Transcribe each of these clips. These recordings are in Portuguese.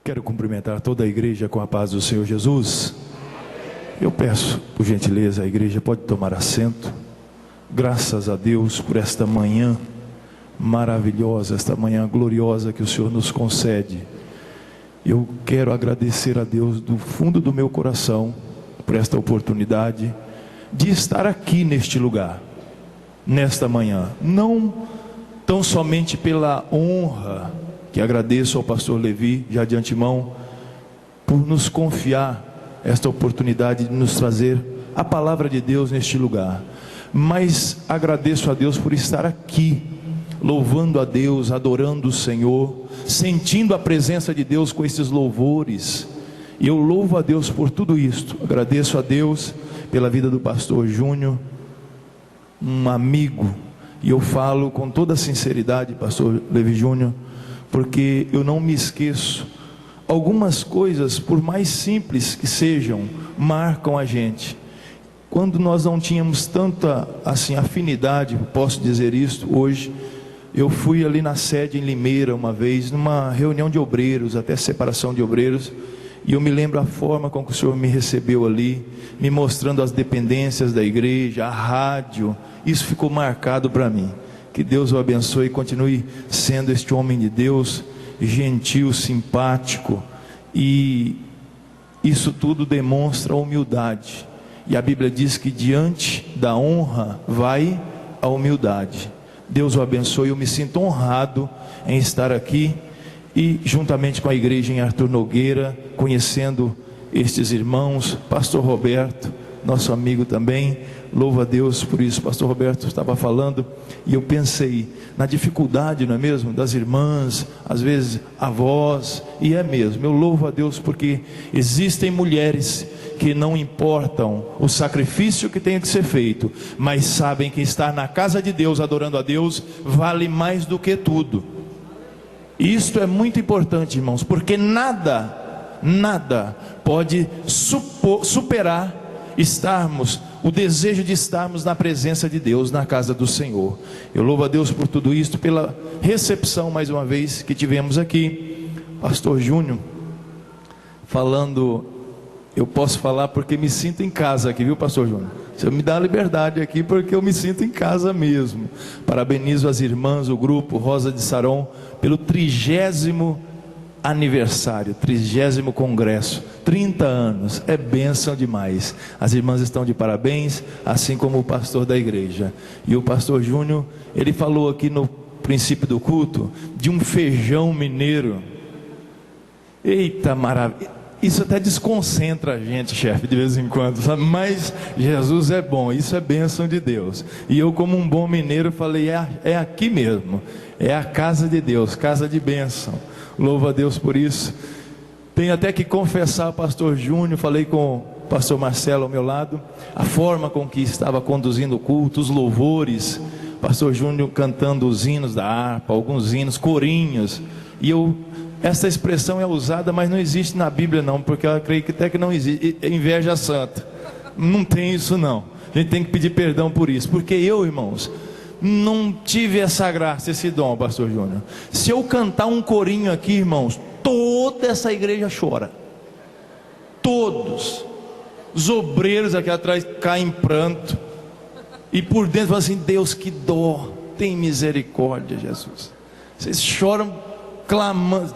Quero cumprimentar toda a igreja com a paz do Senhor Jesus. Eu peço, por gentileza, a igreja pode tomar assento. Graças a Deus por esta manhã maravilhosa, esta manhã gloriosa que o Senhor nos concede. Eu quero agradecer a Deus do fundo do meu coração por esta oportunidade de estar aqui neste lugar, nesta manhã. Não tão somente pela honra, que agradeço ao pastor Levi, já de antemão, por nos confiar esta oportunidade de nos trazer a palavra de Deus neste lugar, mas agradeço a Deus por estar aqui, louvando a Deus, adorando o Senhor, sentindo a presença de Deus com esses louvores. E eu louvo a Deus por tudo isto. Agradeço a Deus pela vida do pastor Júnior, um amigo, e eu falo com toda sinceridade, pastor Levi Júnior, porque eu não me esqueço. Algumas coisas, por mais simples que sejam, marcam a gente. Quando nós não tínhamos tanta afinidade, posso dizer isto hoje, eu fui ali na sede em Limeira uma vez, numa reunião de obreiros, até separação de obreiros, e eu me lembro a forma com que o Senhor me recebeu ali, me mostrando as dependências da igreja, a rádio. Isso ficou marcado para mim. Que Deus o abençoe e continue sendo este homem de Deus, gentil, simpático, e isso tudo demonstra humildade. E a Bíblia diz que diante da honra vai a humildade. Deus o abençoe. Eu me sinto honrado em estar aqui e juntamente com a igreja em Arthur Nogueira, conhecendo estes irmãos, pastor Roberto, nosso amigo também. Louvo a Deus por isso. Pastor Roberto estava falando e eu pensei na dificuldade, não é mesmo, das irmãs, às vezes avós, e é mesmo. Eu louvo a Deus porque existem mulheres que não importam o sacrifício que tenha que ser feito, mas sabem que estar na casa de Deus, adorando a Deus, vale mais do que tudo. E isto é muito importante, irmãos, porque nada pode superar o desejo de estarmos na presença de Deus, na casa do Senhor. Eu louvo a Deus por tudo isto, pela recepção mais uma vez que tivemos aqui. Pastor Júnior falando, eu posso falar porque me sinto em casa aqui, viu, pastor Júnior? Você me dá a liberdade aqui porque eu me sinto em casa mesmo. Parabenizo as irmãs, o grupo Rosa de Saron, pelo 30º aniversário, 30º congresso, 30 anos, é bênção demais. As irmãs estão de parabéns, assim como o pastor da igreja. E o pastor Júnior, ele falou aqui no princípio do culto, de um feijão mineiro. Eita maravilha, isso até desconcentra a gente, chefe, de vez em quando, sabe? Mas Jesus é bom, isso é bênção de Deus. E eu, como um bom mineiro, falei, é aqui mesmo, é a casa de Deus, casa de bênção. Louvo a Deus por isso. Tenho até que confessar, pastor Júnior, falei com o pastor Marcelo ao meu lado, a forma com que estava conduzindo o culto, os louvores, pastor Júnior cantando os hinos da harpa, alguns hinos, corinhos, e essa expressão é usada, mas não existe na Bíblia não, porque eu creio que até que não existe, inveja santa, não tem isso não, a gente tem que pedir perdão por isso, porque eu, irmãos, não tive essa graça, esse dom, pastor Júnior. Se eu cantar um corinho aqui, irmãos, toda essa igreja chora, todos os obreiros aqui atrás caem em pranto, e por dentro falam assim, Deus, que dó, tem misericórdia, Jesus. Vocês choram clamando.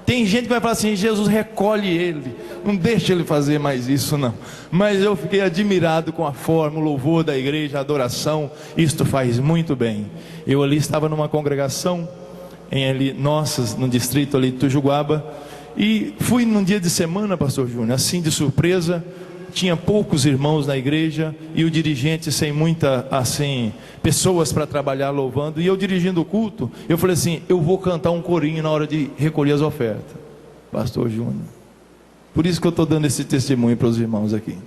Tem gente que vai falar assim, Jesus, recolhe ele, não deixa ele fazer mais isso não. Mas eu fiquei admirado com a forma, o louvor da igreja, a adoração. Isto faz muito bem. Eu ali estava numa congregação no distrito ali de Tujuguaba, e fui num dia de semana, pastor Júnior, assim de surpresa. Tinha poucos irmãos na igreja e o dirigente sem muita pessoas para trabalhar louvando, e eu dirigindo o culto, eu falei assim, eu vou cantar um corinho na hora de recolher as ofertas, pastor Júnior. Por isso que eu estou dando esse testemunho para os irmãos aqui.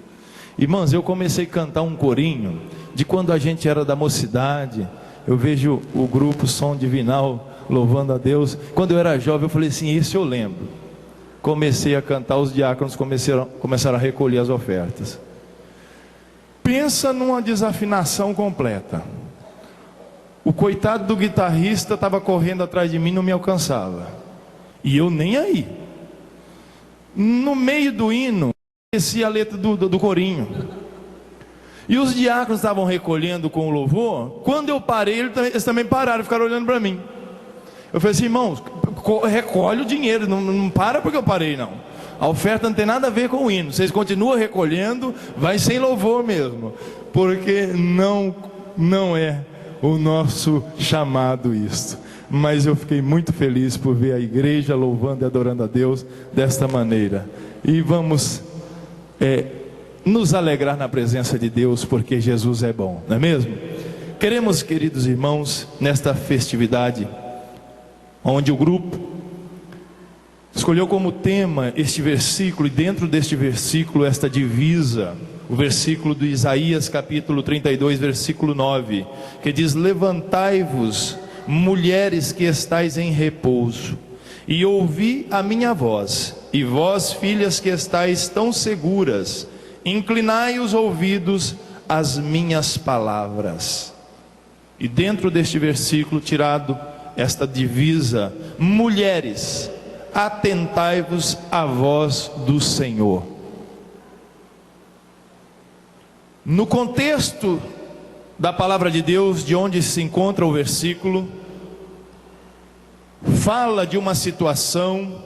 Irmãos, eu comecei a cantar um corinho de quando a gente era da mocidade. Eu vejo o grupo Som Divinal louvando a Deus. Quando eu era jovem eu falei assim, isso eu lembro. Comecei a cantar, os diáconos começaram a recolher as ofertas. Pensa numa desafinação completa. O coitado do guitarrista estava correndo atrás de mim, não me alcançava. E eu nem aí. no meio do hino, esqueci a letra do corinho. E os diáconos estavam recolhendo com o louvor. Quando eu parei, eles também pararam, ficaram olhando para mim. Eu falei assim: irmãos, recolhe o dinheiro, não para porque eu parei não. A oferta não tem nada a ver com o hino. Vocês continuam recolhendo, vai sem louvor mesmo, porque não é o nosso chamado isto. Mas eu fiquei muito feliz por ver a igreja louvando e adorando a Deus desta maneira. E vamos nos alegrar na presença de Deus, porque Jesus é bom, não é mesmo? Queremos, queridos irmãos, nesta festividade, onde o grupo escolheu como tema este versículo, e dentro deste versículo esta divisa, o versículo do Isaías capítulo 32, versículo 9, que diz: levantai-vos, mulheres que estáis em repouso, e ouvi a minha voz, e vós, filhas que estáis tão seguras, inclinai os ouvidos às minhas palavras. E dentro deste versículo tirado esta divisa: mulheres, atentai-vos à voz do Senhor. No contexto da palavra de Deus, de onde se encontra o versículo, fala de uma situação,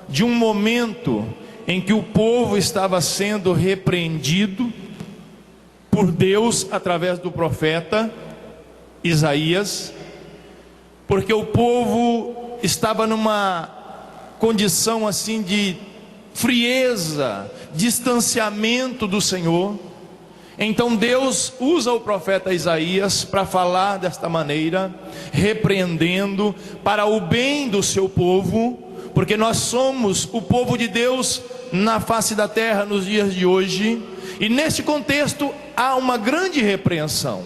de um momento em que o povo estava sendo repreendido por Deus através do profeta Isaías, porque o povo estava numa condição assim de frieza, distanciamento do Senhor. Então Deus usa o profeta Isaías para falar desta maneira, repreendendo para o bem do seu povo, porque nós somos o povo de Deus na face da terra nos dias de hoje. E neste contexto há uma grande repreensão,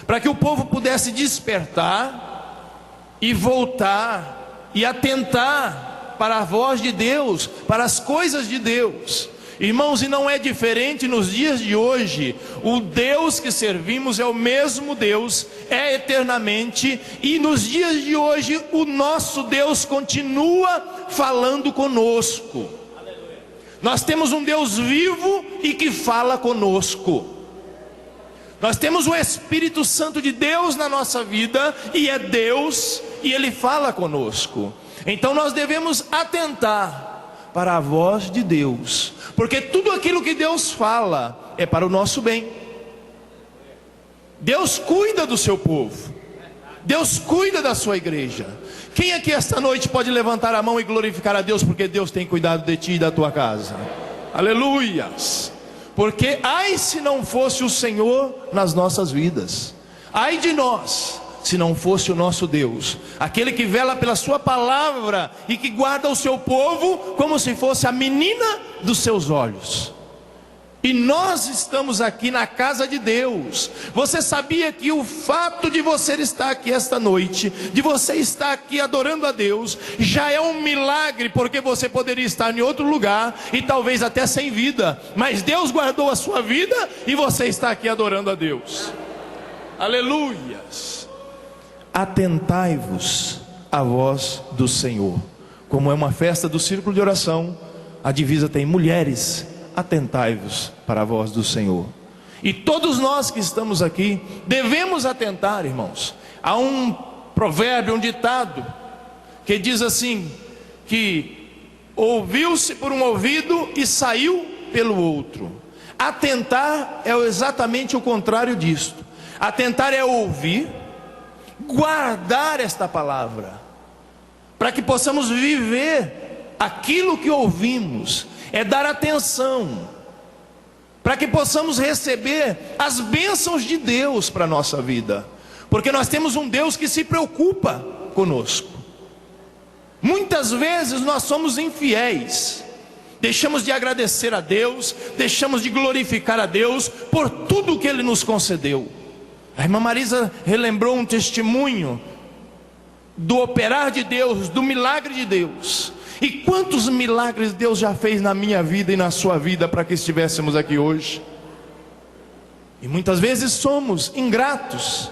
para que o povo pudesse despertar e voltar e atentar para a voz de Deus, para as coisas de Deus. Irmãos, e não é diferente nos dias de hoje. O Deus que servimos é o mesmo Deus, é eternamente, e nos dias de hoje o nosso Deus continua falando conosco. Nós temos um Deus vivo e que fala conosco. Nós temos o Espírito Santo de Deus na nossa vida, e é Deus, e Ele fala conosco. Então nós devemos atentar para a voz de Deus, porque tudo aquilo que Deus fala é para o nosso bem. Deus cuida do seu povo, Deus cuida da sua igreja. Quem aqui esta noite pode levantar a mão e glorificar a Deus, porque Deus tem cuidado de ti e da tua casa? Aleluias! Porque ai se não fosse o Senhor nas nossas vidas, ai de nós se não fosse o nosso Deus, aquele que vela pela sua palavra e que guarda o seu povo como se fosse a menina dos seus olhos. E nós estamos aqui na casa de Deus. Você sabia que o fato de você estar aqui esta noite, de você estar aqui adorando a Deus, já é um milagre, porque você poderia estar em outro lugar e talvez até sem vida, mas Deus guardou a sua vida e você está aqui adorando a Deus. Aleluias! Atentai-vos à voz do Senhor. Como é uma festa do círculo de oração, a divisa tem: mulheres, atentai-vos para a voz do Senhor. E todos nós que estamos aqui devemos atentar, irmãos. Há um provérbio, um ditado que diz assim, que ouviu-se por um ouvido e saiu pelo outro. Atentar é exatamente o contrário disto. Atentar é ouvir, guardar esta palavra, para que possamos viver aquilo que ouvimos. É dar atenção, para que possamos receber as bênçãos de Deus para a nossa vida, porque nós temos um Deus que se preocupa conosco. Muitas vezes nós somos infiéis, deixamos de agradecer a Deus, deixamos de glorificar a Deus por tudo que Ele nos concedeu. A irmã Marisa relembrou um testemunho do operar de Deus, do milagre de Deus. E quantos milagres Deus já fez na minha vida e na sua vida para que estivéssemos aqui hoje. E muitas vezes somos ingratos.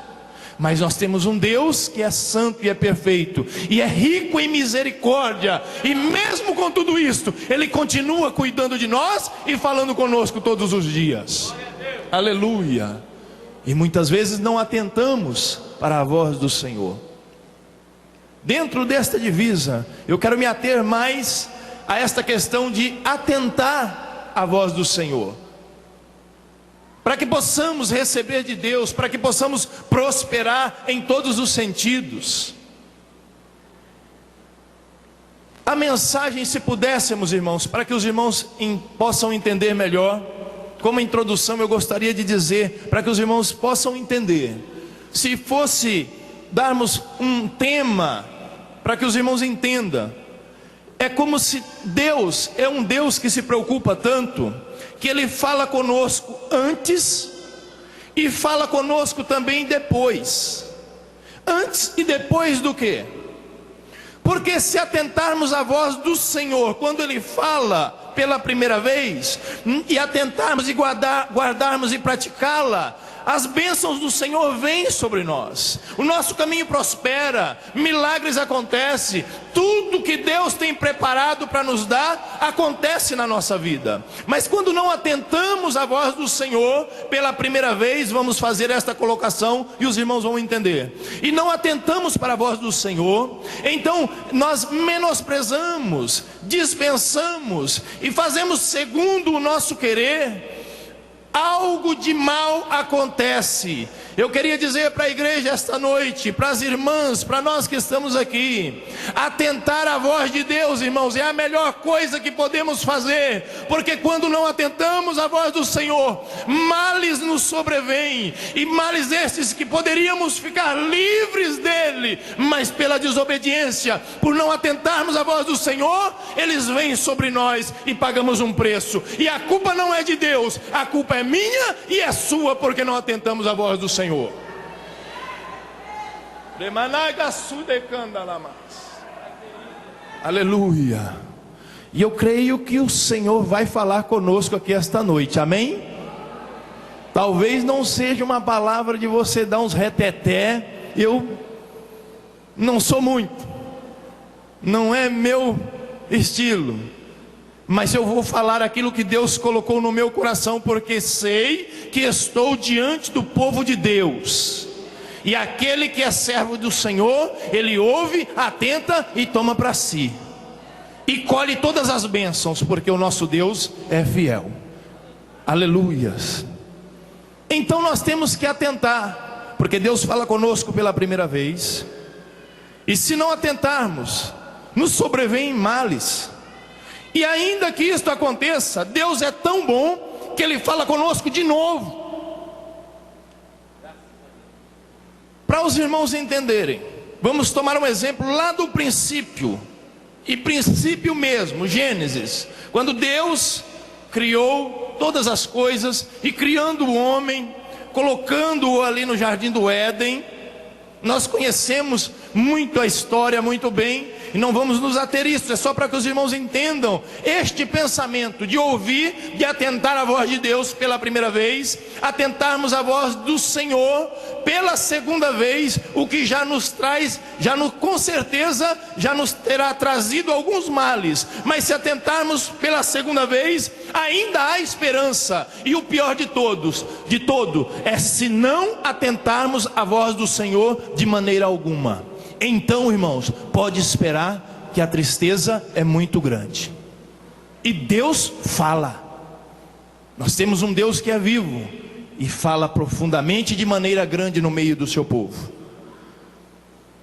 Mas nós temos um Deus que é santo e é perfeito, e é rico em misericórdia, e mesmo com tudo isso, Ele continua cuidando de nós e falando conosco todos os dias. Aleluia. E muitas vezes não atentamos para a voz do Senhor. Dentro desta divisa, eu quero me ater mais a esta questão de atentar à voz do Senhor, para que possamos receber de Deus, para que possamos prosperar em todos os sentidos. A mensagem, se pudéssemos, irmãos, para que os irmãos possam entender melhor, como introdução eu gostaria de dizer, para que os irmãos possam entender, se fosse darmos um tema, para que os irmãos entendam, é como se Deus é um Deus que se preocupa tanto, que Ele fala conosco antes, e fala conosco também depois. Antes e depois do quê? Porque se atentarmos à voz do Senhor, quando Ele fala pela primeira vez, e atentarmos e guardarmos e praticá-la, as bênçãos do Senhor vêm sobre nós, o nosso caminho prospera, milagres acontecem, tudo que Deus tem preparado para nos dar, acontece na nossa vida. Mas quando não atentamos à voz do Senhor, pela primeira vez, vamos fazer esta colocação, e os irmãos vão entender, e não atentamos para a voz do Senhor, então nós menosprezamos, dispensamos, e fazemos segundo o nosso querer, algo de mal acontece. Eu queria dizer para a igreja esta noite, para as irmãs, para nós que estamos aqui, atentar à voz de Deus, irmãos, é a melhor coisa que podemos fazer, porque quando não atentamos à voz do Senhor, males nos sobrevêm, e males estes que poderíamos ficar livres dele, mas pela desobediência, por não atentarmos à voz do Senhor, eles vêm sobre nós e pagamos um preço, e a culpa não é de Deus, a culpa é minha e é sua, porque não atentamos à voz do Senhor. Aleluia. E eu creio que o Senhor vai falar conosco aqui esta noite, amém? Talvez não seja uma palavra de você dar uns reteté, eu não sou muito, não é meu estilo, mas eu vou falar aquilo que Deus colocou no meu coração, porque sei que estou diante do povo de Deus, e aquele que é servo do Senhor, ele ouve, atenta e toma para si, e colhe todas as bênçãos, porque o nosso Deus é fiel. Aleluias. Então nós temos que atentar, porque Deus fala conosco pela primeira vez, e se não atentarmos, nos sobrevêm males. E ainda que isto aconteça, Deus é tão bom que Ele fala conosco de novo. Para os irmãos entenderem, vamos tomar um exemplo lá do princípio, e princípio mesmo, Gênesis, quando Deus criou todas as coisas, e criando o homem, colocando-o ali no jardim do Éden. Nós conhecemos muito a história, muito bem, e não vamos nos ater isso, é só para que os irmãos entendam este pensamento de ouvir, de atentar à voz de Deus pela primeira vez, atentarmos à voz do Senhor pela segunda vez, o que já nos traz, com certeza, já nos terá trazido alguns males, mas se atentarmos pela segunda vez, ainda há esperança, e o pior de todo, é se não atentarmos à voz do Senhor de maneira alguma. Então, irmãos, pode esperar que a tristeza é muito grande. E Deus fala. Nós temos um Deus que é vivo e fala profundamente de maneira grande no meio do seu povo.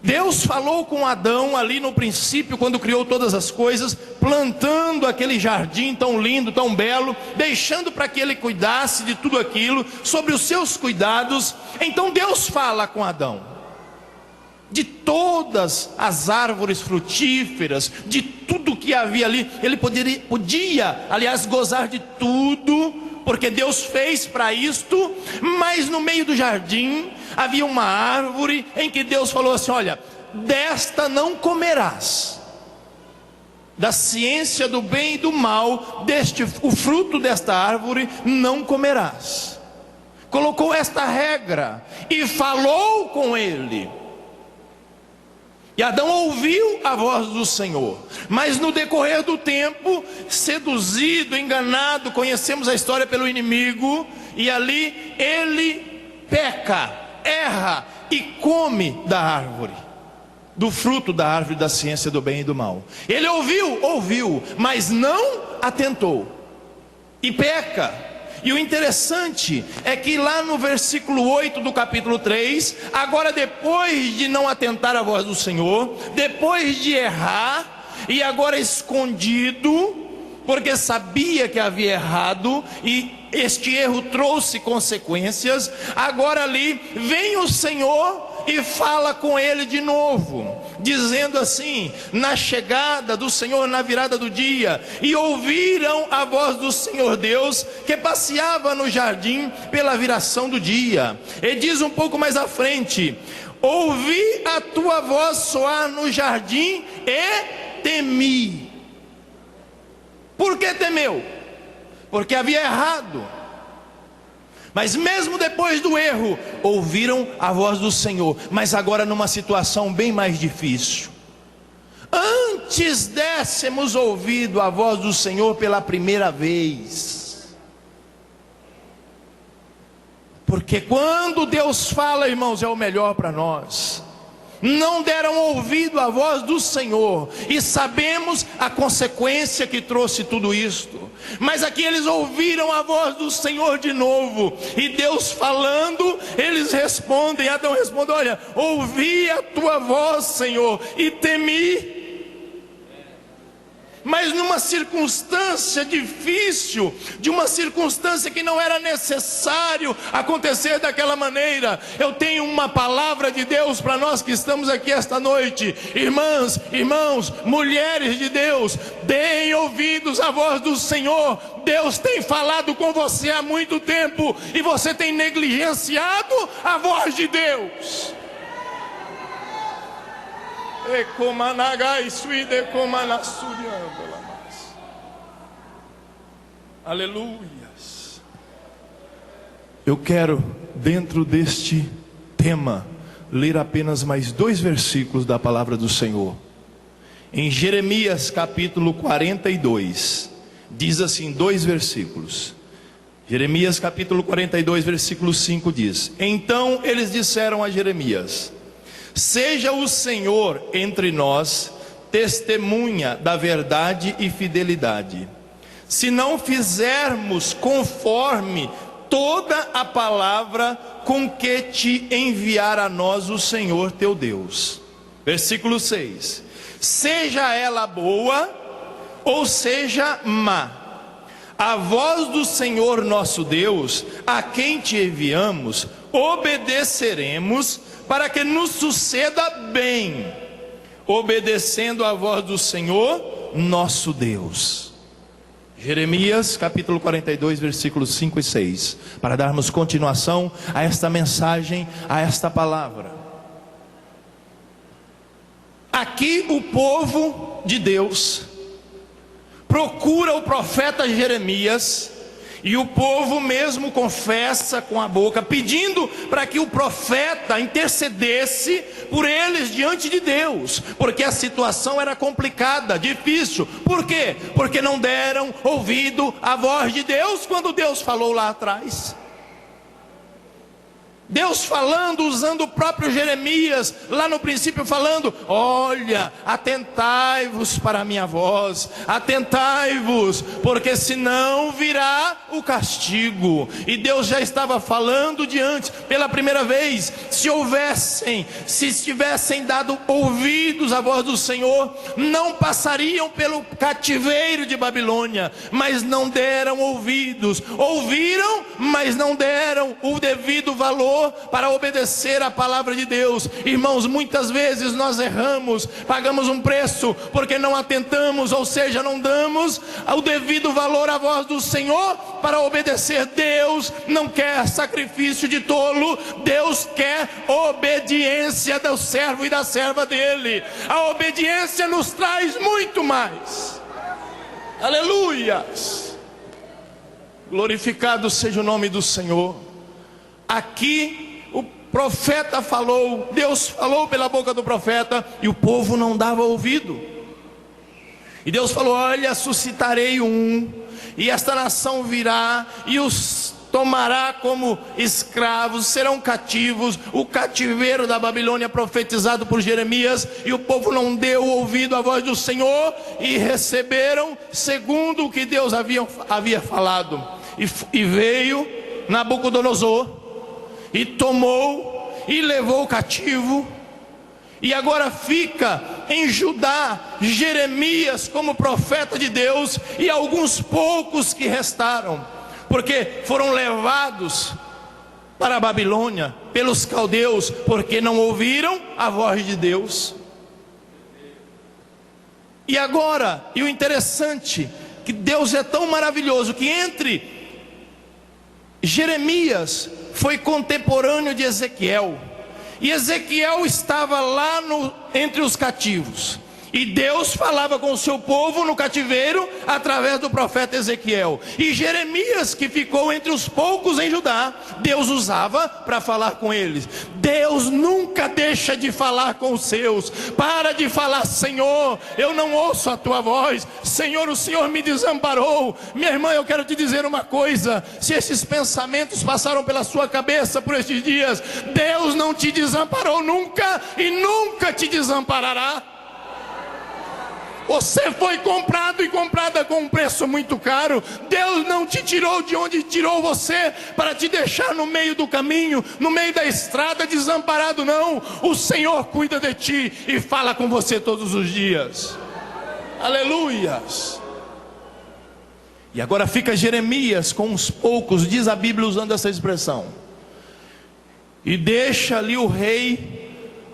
Deus falou com Adão ali no princípio, quando criou todas as coisas, plantando aquele jardim tão lindo, tão belo, deixando para que ele cuidasse de tudo aquilo, sobre os seus cuidados. Então Deus fala com Adão de todas as árvores frutíferas, de tudo que havia ali. Ele podia, aliás, gozar de tudo, porque Deus fez para isto. Mas no meio do jardim havia uma árvore em que Deus falou assim: olha, desta não comerás, da ciência do bem e do mal, o fruto desta árvore não comerás, colocou esta regra e falou com ele. E Adão ouviu a voz do Senhor, mas no decorrer do tempo, seduzido, enganado, conhecemos a história pelo inimigo, e ali ele peca, erra e come da árvore, do fruto da árvore da ciência do bem e do mal. Ele ouviu, mas não atentou, e peca. E o interessante é que lá no versículo 8 do capítulo 3, agora depois de não atentar à voz do Senhor, depois de errar, e agora escondido, porque sabia que havia errado, e este erro trouxe consequências, agora ali vem o Senhor e fala com ele de novo, dizendo assim: na chegada do Senhor, na virada do dia, e ouviram a voz do Senhor Deus, que passeava no jardim pela viração do dia. E diz um pouco mais à frente: ouvi a tua voz soar no jardim e temi. Por que temeu? Porque havia errado. Mas mesmo depois do erro, ouviram a voz do Senhor, mas agora numa situação bem mais difícil. Antes dessemos ouvido a voz do Senhor pela primeira vez. Porque quando Deus fala, irmãos, é o melhor para nós. Não deram ouvido à voz do Senhor, e sabemos a consequência que trouxe tudo isto. Mas aqui eles ouviram a voz do Senhor de novo, e Deus falando, eles respondem. Adão responde: olha, ouvi a tua voz, Senhor, e temi. Mas numa circunstância difícil, de uma circunstância que não era necessário acontecer daquela maneira. Eu tenho uma palavra de Deus para nós que estamos aqui esta noite. Irmãs, irmãos, mulheres de Deus, deem ouvidos à voz do Senhor. Deus tem falado com você há muito tempo, e você tem negligenciado a voz de Deus. Aleluias. Eu quero, dentro deste tema, ler apenas mais 2 versículos da palavra do Senhor. Em Jeremias capítulo 42, diz assim, 2 versículos. Jeremias capítulo 42, versículo 5 diz: então eles disseram a Jeremias: seja o Senhor entre nós testemunha da verdade e fidelidade, se não fizermos conforme toda a palavra com que te enviar a nós o Senhor teu Deus. Versículo 6: seja ela boa ou seja má, a voz do Senhor nosso Deus, a quem te enviamos, obedeceremos, para que nos suceda bem, obedecendo a voz do Senhor nosso Deus. Jeremias capítulo 42, versículos 5 e 6, para darmos continuação a esta mensagem, a esta palavra. Aqui o povo de Deus procura o profeta Jeremias, e o povo mesmo confessa com a boca, pedindo para que o profeta intercedesse por eles diante de Deus, porque a situação era complicada, difícil. Por quê? Porque não deram ouvido à voz de Deus quando Deus falou lá atrás. Deus falando, usando o próprio Jeremias, lá no princípio falando: olha, atentai-vos para a minha voz, atentai-vos, porque senão virá o castigo. E Deus já estava falando de antes, pela primeira vez. Se estivessem dado ouvidos à voz do Senhor, não passariam pelo cativeiro de Babilônia, mas não deram ouvidos. Ouviram, mas não deram o devido valor para obedecer a palavra de Deus. Irmãos, muitas vezes nós erramos, pagamos um preço porque não atentamos, ou seja, não damos o devido valor à voz do Senhor para obedecer. Deus não quer sacrifício de tolo, Deus quer obediência do servo e da serva dele. A obediência nos traz muito mais. Aleluias! Glorificado seja o nome do Senhor. aqui o profeta falou, Deus falou pela boca do profeta, e o povo não dava ouvido. E Deus falou: olha, suscitarei e esta nação virá e os tomará como escravos, serão cativos, o cativeiro da Babilônia profetizado por Jeremias. E o povo não deu ouvido à voz do Senhor e receberam segundo o que Deus havia falado. E veio Nabucodonosor e tomou e levou cativo. E agora fica em Judá Jeremias como profeta de Deus e alguns poucos que restaram, porque foram levados para a Babilônia pelos caldeus, porque não ouviram a voz de Deus. E agora, e o interessante, que Deus é tão maravilhoso, que entre Jeremias foi contemporâneo de Ezequiel, e Ezequiel estava lá entre os cativos, e Deus falava com o seu povo no cativeiro através do profeta Ezequiel. E Jeremias, que ficou entre os poucos em Judá, Deus usava para falar com eles. Deus nunca deixa de falar com os seus. Para de falar: Senhor, eu não ouço a tua voz. Senhor, o Senhor me desamparou. Minha irmã, eu quero te dizer uma coisa: se esses pensamentos passaram pela sua cabeça por estes dias, Deus não te desamparou nunca e nunca te desamparará. Você foi comprado e comprada com um preço muito caro. Deus não te tirou de onde tirou você para te deixar no meio do caminho, no meio da estrada, desamparado, não. O Senhor cuida de ti e fala com você todos os dias. Aleluias. E agora fica Jeremias com uns poucos, diz a Bíblia usando essa expressão, e deixa ali o rei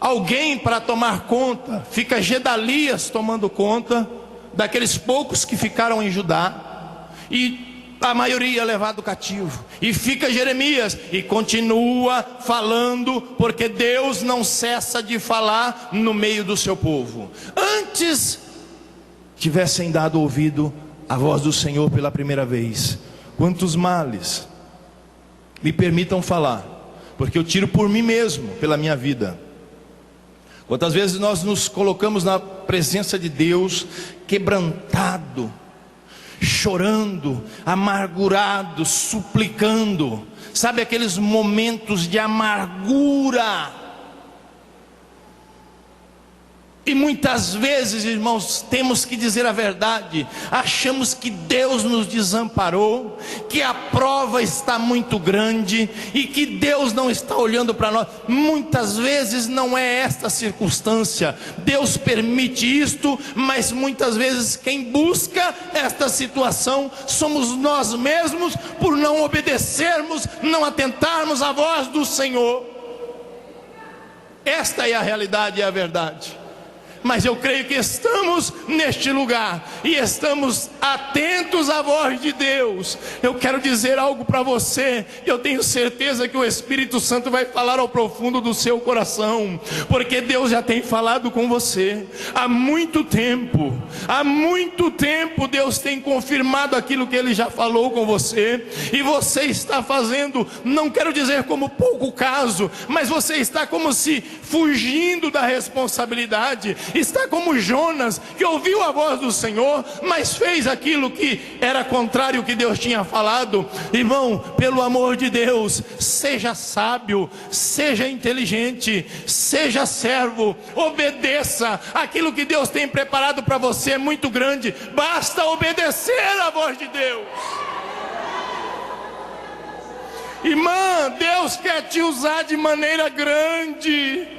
alguém para tomar conta. Fica Gedalias tomando conta daqueles poucos que ficaram em Judá, e a maioria levado cativo. E fica Jeremias e continua falando, porque Deus não cessa de falar no meio do seu povo. Antes tivessem dado ouvido à voz do Senhor pela primeira vez, quantos males me permitam falar, porque eu tiro por mim mesmo, pela minha vida. Quantas vezes nós nos colocamos na presença de Deus quebrantado, chorando, amargurado, suplicando. Sabe aqueles momentos de amargura? E muitas vezes, irmãos, temos que dizer a verdade, achamos que Deus nos desamparou, que a prova está muito grande e que Deus não está olhando para nós. Muitas vezes não é esta circunstância. Deus permite isto, mas muitas vezes quem busca esta situação somos nós mesmos, por não obedecermos, não atentarmos à voz do Senhor. Esta é a realidade e a verdade. Mas eu creio que estamos neste lugar e estamos atentos à voz de Deus. Eu quero dizer algo para você, e eu tenho certeza que o Espírito Santo vai falar ao profundo do seu coração, porque Deus já tem falado com você há muito tempo. Há muito tempo Deus tem confirmado aquilo que Ele já falou com você, e você está fazendo, não quero dizer como pouco caso, mas você está como se fugindo da responsabilidade. Está como Jonas, que ouviu a voz do Senhor, mas fez aquilo que era contrário ao que Deus tinha falado. Irmão, pelo amor de Deus, seja sábio, seja inteligente, seja servo, obedeça. Aquilo que Deus tem preparado para você é muito grande, basta obedecer à voz de Deus. Irmã, Deus quer te usar de maneira grande.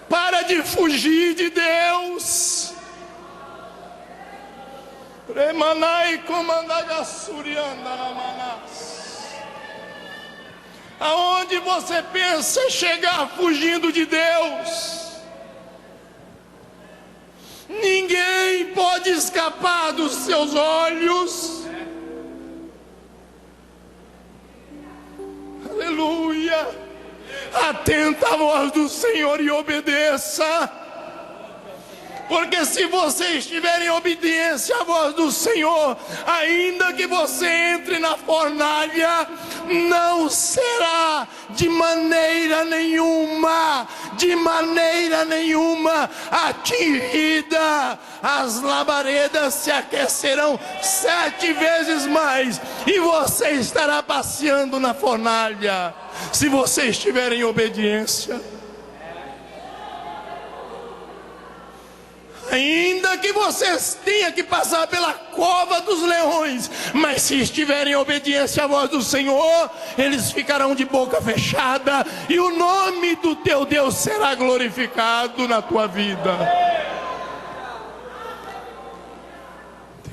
Para de fugir de Deus. Aonde você pensa chegar fugindo de Deus, ninguém pode escapar dos seus olhos. Aleluia. Atenta à voz do Senhor e obedeça. Porque se você estiver em obediência à voz do Senhor, ainda que você entre na fornalha, não será de maneira nenhuma atingida. As labaredas se aquecerão 7 vezes mais, e você estará passeando na fornalha, se você estiver em obediência. Ainda que vocês tenham que passar pela cova dos leões, mas se estiverem em obediência à voz do Senhor, eles ficarão de boca fechada, e o nome do teu Deus será glorificado na tua vida.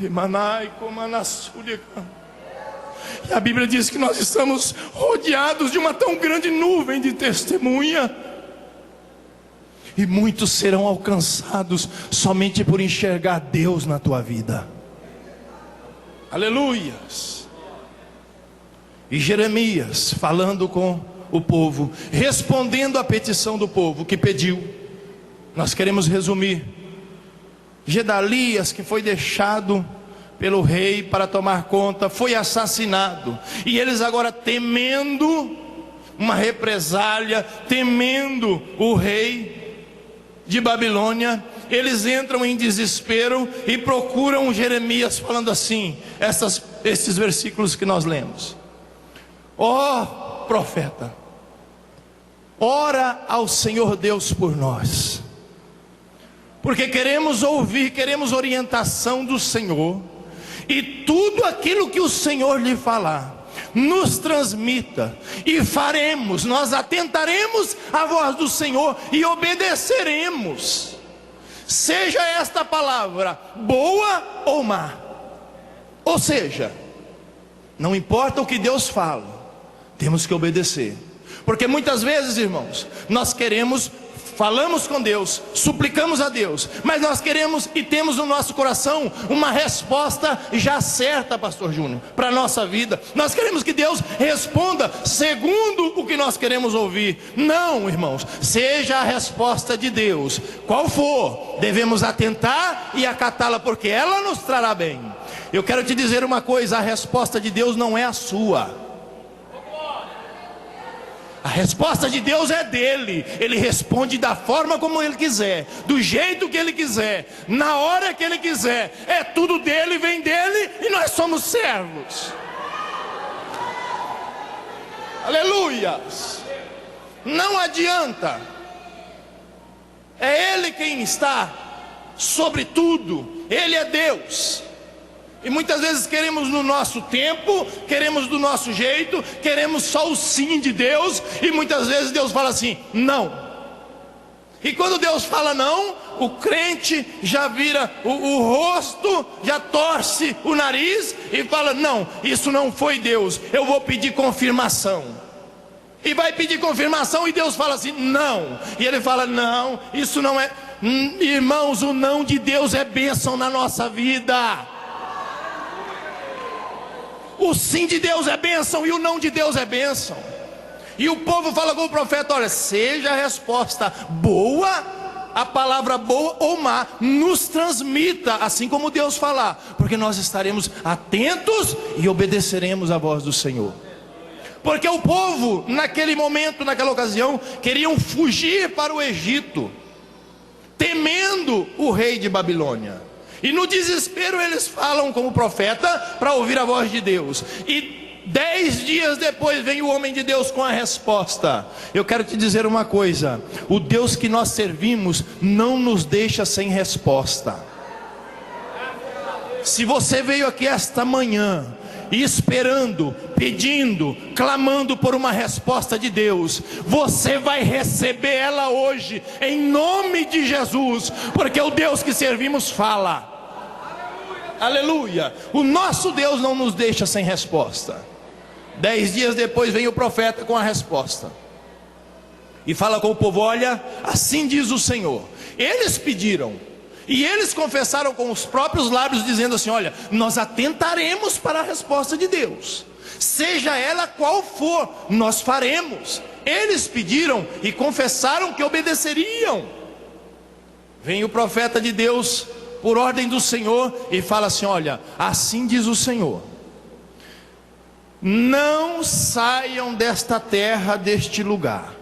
E a Bíblia diz que nós estamos rodeados de uma tão grande nuvem de testemunha, e muitos serão alcançados somente por enxergar Deus na tua vida. Aleluias. E Jeremias falando com o povo, respondendo à petição do povo que pediu. Nós queremos resumir. Gedalias, que foi deixado pelo rei para tomar conta, foi assassinado, e eles agora, temendo uma represália, temendo o rei de Babilônia, eles entram em desespero e procuram Jeremias, falando assim, esses versículos que nós lemos: ó profeta, ora ao Senhor Deus por nós, porque queremos ouvir, queremos orientação do Senhor, e tudo aquilo que o Senhor lhe falar, nos transmita, e faremos, nós atentaremos à voz do Senhor e obedeceremos, seja esta palavra boa ou má. Ou seja, não importa o que Deus fala, temos que obedecer. Porque muitas vezes, irmãos, nós falamos com Deus, suplicamos a Deus, mas nós queremos e temos no nosso coração uma resposta já certa, pastor Júnior, para a nossa vida. Nós queremos que Deus responda segundo o que nós queremos ouvir. Não, irmãos, seja a resposta de Deus qual for, devemos atentar e acatá-la, porque ela nos trará bem. Eu quero te dizer uma coisa: a resposta de Deus não é a sua. A resposta de Deus é dele. Ele responde da forma como ele quiser, do jeito que ele quiser, na hora que ele quiser. É tudo dele, vem dele, e nós somos servos. Aleluias. Não adianta. É ele quem está sobre tudo. Ele é Deus. E muitas vezes queremos no nosso tempo, queremos do nosso jeito, queremos só o sim de Deus, e muitas vezes Deus fala assim, não. E quando Deus fala não, o crente já vira o rosto, já torce o nariz e fala, não, isso não foi Deus, eu vou pedir confirmação. E vai pedir confirmação, e Deus fala assim, não. E ele fala, não, isso não é. Irmãos, o não de Deus é bênção na nossa vida. O sim de Deus é bênção, e o não de Deus é bênção. E o povo fala com o profeta, olha, seja a resposta boa, a palavra boa ou má, nos transmita, assim como Deus falar, porque nós estaremos atentos e obedeceremos a voz do Senhor. Porque o povo, naquele momento, naquela ocasião, queriam fugir para o Egito, temendo o rei de Babilônia. E no desespero eles falam com o profeta para ouvir a voz de Deus. E 10 dias depois vem o homem de Deus com a resposta. Eu quero te dizer uma coisa: o Deus que nós servimos não nos deixa sem resposta. Se você veio aqui esta manhã esperando, pedindo, clamando por uma resposta de Deus, você vai receber ela hoje, em nome de Jesus, porque o Deus que servimos fala. Aleluia. O nosso Deus não nos deixa sem resposta. 10 dias depois vem o profeta com a resposta e fala com o povo, olha, assim diz o Senhor. Eles pediram e eles confessaram com os próprios lábios, dizendo assim, olha, nós atentaremos para a resposta de Deus, seja ela qual for, nós faremos. Eles pediram e confessaram que obedeceriam. Vem o profeta de Deus, por ordem do Senhor, e fala assim: olha, assim diz o Senhor: não saiam desta terra, deste lugar.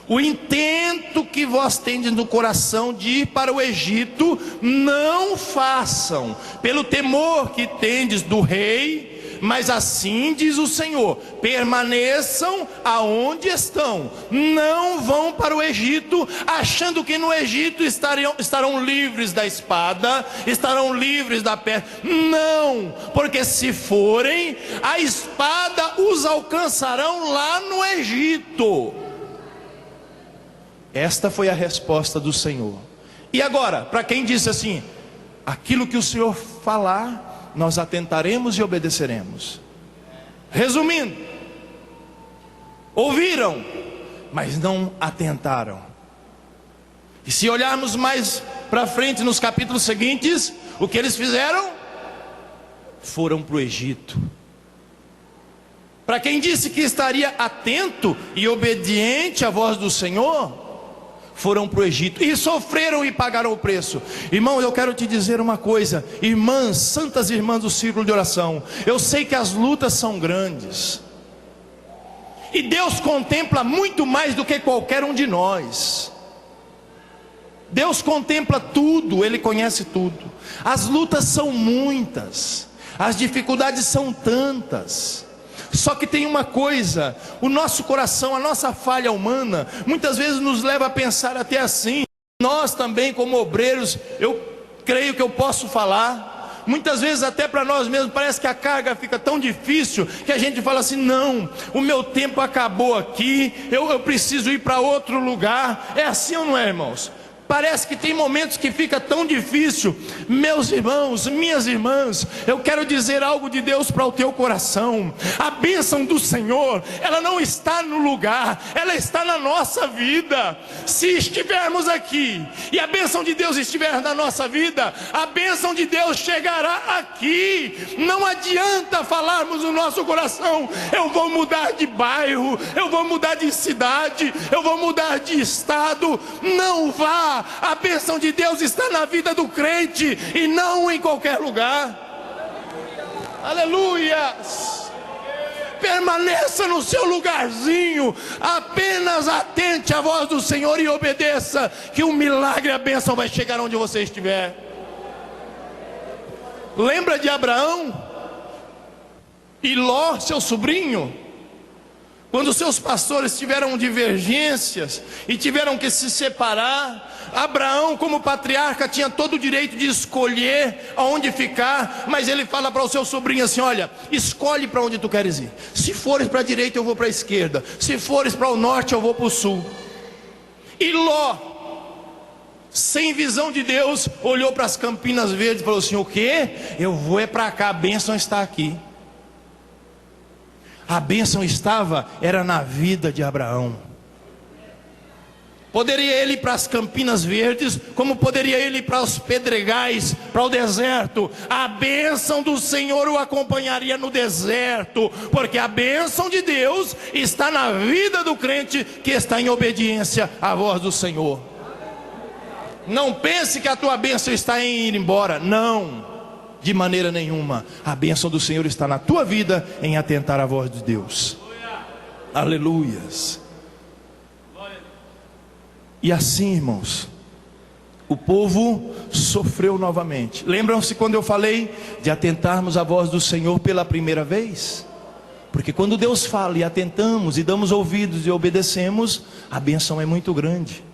O intento que vós tendes no coração de ir para o Egito, não façam, pelo temor que tendes do rei, mas assim diz o Senhor: permaneçam aonde estão, não vão para o Egito, achando que no Egito estarão livres da espada, estarão livres da peste. Não, porque se forem, a espada os alcançarão lá no Egito. Esta foi a resposta do Senhor. E agora, para quem disse assim: aquilo que o Senhor falar, nós atentaremos e obedeceremos. Resumindo, ouviram, mas não atentaram. E se olharmos mais para frente nos capítulos seguintes, o que eles fizeram? Foram para o Egito. Para quem disse que estaria atento e obediente à voz do Senhor, foram para o Egito e sofreram e pagaram o preço. Irmão, eu quero te dizer uma coisa, irmãs, santas irmãs do círculo de oração, eu sei que as lutas são grandes, e Deus contempla muito mais do que qualquer um de nós. Deus contempla tudo, Ele conhece tudo. As lutas são muitas, as dificuldades são tantas. Só que tem uma coisa: o nosso coração, a nossa falha humana, muitas vezes nos leva a pensar até assim. Nós também, como obreiros, eu creio que eu posso falar, muitas vezes até para nós mesmos, parece que a carga fica tão difícil, que a gente fala assim: não, o meu tempo acabou aqui, eu preciso ir para outro lugar. É assim ou não é, irmãos? Parece que tem momentos que fica tão difícil. Meus irmãos, minhas irmãs, eu quero dizer algo de Deus para o teu coração. A bênção do Senhor, ela não está no lugar, ela está na nossa vida. Se estivermos aqui e a bênção de Deus estiver na nossa vida, a bênção de Deus chegará aqui. Não adianta falarmos no nosso coração: eu vou mudar de bairro, eu vou mudar de cidade, eu vou mudar de estado. Não vá. A bênção de Deus está na vida do crente e não em qualquer lugar. Aleluia! Permaneça no seu lugarzinho, apenas atente à voz do Senhor e obedeça, que o milagre e a bênção vai chegar onde você estiver. Lembra de Abraão e Ló, seu sobrinho? Quando seus pastores tiveram divergências e tiveram que se separar, Abraão, como patriarca, tinha todo o direito de escolher aonde ficar, mas ele fala para o seu sobrinho assim: olha, escolhe para onde tu queres ir. Se fores para a direita, eu vou para a esquerda. Se fores para o norte, eu vou para o sul. E Ló, sem visão de Deus, olhou para as Campinas Verdes e falou assim: o quê? Eu vou é para cá, a bênção está aqui. A bênção era na vida de Abraão. Poderia ele ir para as Campinas Verdes, como poderia ele ir para os pedregais, para o deserto. A bênção do Senhor o acompanharia no deserto, porque a bênção de Deus está na vida do crente que está em obediência à voz do Senhor. Não pense que a tua bênção está em ir embora. Não, de maneira nenhuma. A bênção do Senhor está na tua vida, em atentar à voz de Deus. Aleluias. E assim, irmãos, o povo sofreu novamente. Lembram-se quando eu falei de atentarmos à voz do Senhor pela primeira vez? Porque quando Deus fala e atentamos e damos ouvidos e obedecemos, a bênção é muito grande.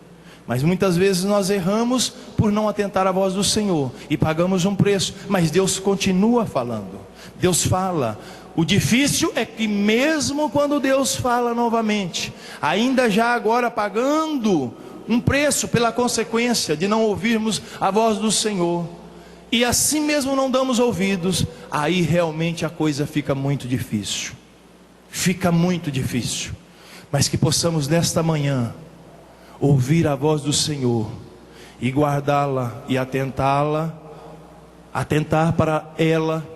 Mas muitas vezes nós erramos por não atentar à voz do Senhor e pagamos um preço. Mas Deus continua falando. Deus fala. O difícil é que mesmo quando Deus fala novamente, ainda já agora pagando um preço pela consequência de não ouvirmos a voz do Senhor, e assim mesmo não damos ouvidos, aí realmente a coisa fica muito difícil. Fica muito difícil. Mas que possamos nesta manhã ouvir a voz do Senhor e guardá-la e atentá-la, atentar para ela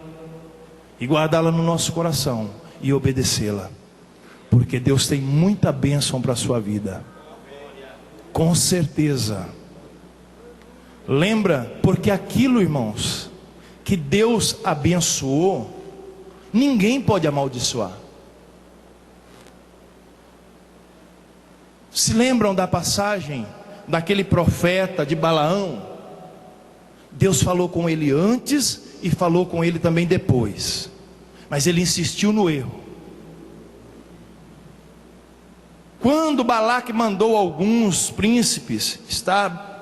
e guardá-la no nosso coração e obedecê-la, porque Deus tem muita bênção para a sua vida. Com certeza, Lembra? Porque aquilo, irmãos, que Deus abençoou, ninguém pode amaldiçoar. Se lembram da passagem daquele profeta de Balaão? Deus falou com ele antes e falou com ele também depois, mas ele insistiu no erro. Quando Balaque mandou alguns príncipes estar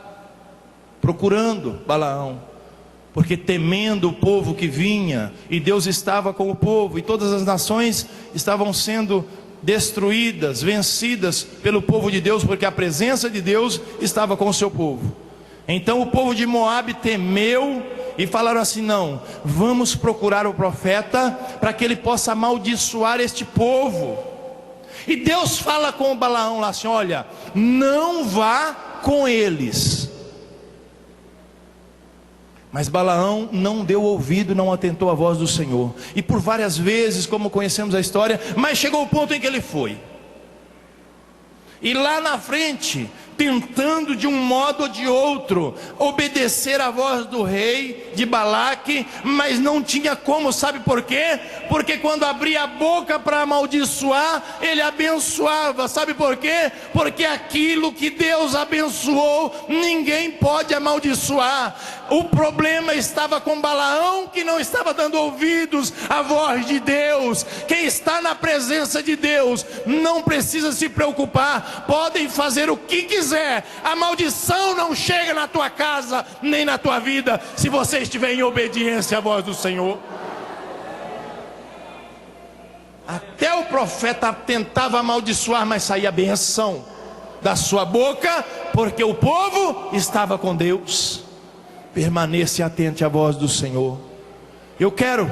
procurando Balaão, porque temendo o povo que vinha, e Deus estava com o povo, e todas as nações estavam sendo destruídas, vencidas pelo povo de Deus, porque a presença de Deus estava com o seu povo. Então o povo de Moabe temeu e falaram assim: não, vamos procurar o profeta para que ele possa amaldiçoar este povo. E Deus fala com o Balaão lá assim: olha, não vá com eles. Mas Balaão não deu ouvido, não atentou à voz do Senhor. E por várias vezes, como conhecemos a história, mas chegou o ponto em que ele foi. E lá na frente, tentando de um modo ou de outro obedecer à voz do rei de Balaque, mas não tinha como. Sabe por quê? Porque quando abria a boca para amaldiçoar, ele abençoava. Sabe por quê? Porque aquilo que Deus abençoou, ninguém pode amaldiçoar. O problema estava com Balaão, que não estava dando ouvidos à voz de Deus. Quem está na presença de Deus não precisa se preocupar, podem fazer o que quiser, a maldição não chega na tua casa, nem na tua vida, se você estiver em obediência à voz do Senhor. Até o profeta tentava amaldiçoar, mas saía bênção da sua boca, porque o povo estava com Deus. Permaneça e atente à voz do Senhor. Eu quero,